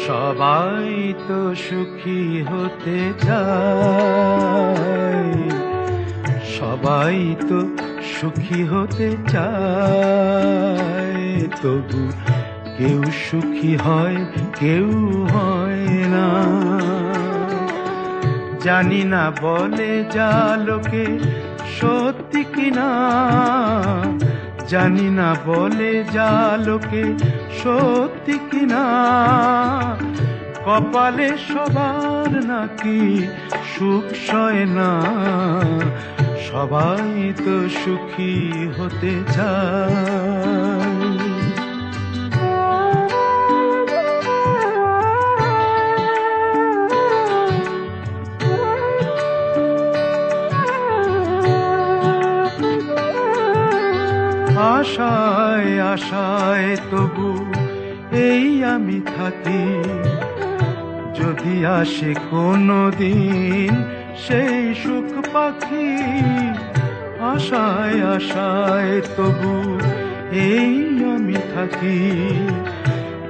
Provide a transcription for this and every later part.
সবাই তো সুখী হতে চায়, সবাই তো সুখী হতে চায়, তবু কেউ সুখী হয় কেউ হয় না। জানি না বলে যা লোকে সত্যি কিনা, জানি না বলে যা লোকে সত্যি কিনা, কপালে সবার নাকি সুখ সয় না। সবাই তো সুখী হতে চায়। আশায় আশায় তবু এই আমি থাকি, যদি আসে কোনো দিন সেই সুখ পাখি। আশায় আশায় তবু এই আমি থাকি,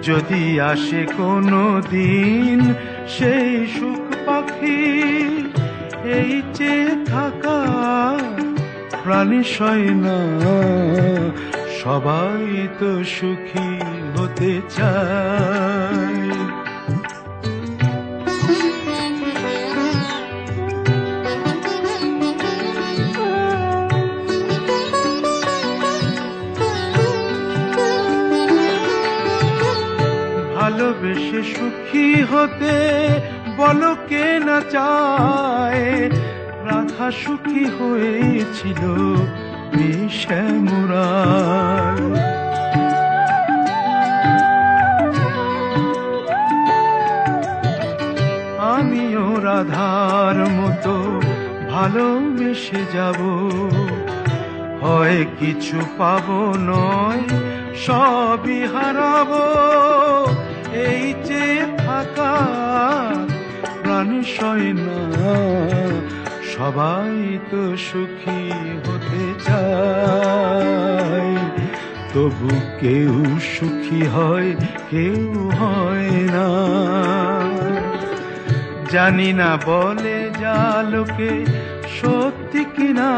যদি আসে কোনো দিন সেই সুখ পাখি। এই চেয়ে থাকা প্রাণী সয় না, সবাই তো সুখী হতে চায়। ভালোবেসে সুখী হতে বলো কে না চায়, রাধা সুখী হয়েছিল শ্যামরায়। আমিও রাধার মতো ভালোবেসে যাব, হয় কিছু পাবো নয় সবই হারাবো। এই যে থাকা প্রাণ সয় না, সবাই তো সুখী হতে চায়, তবু কেউ সুখী হয় কেউ হয় না। জানি না বলে যা লোকে সত্যি কিনা,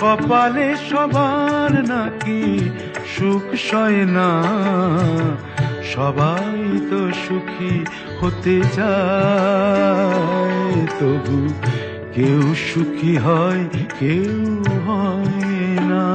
কপালে সবার নাকি সুখ সয় না। সবাই তো সুখী হতে চায়, তবু কেউ সুখী হয় কেউ হয় না।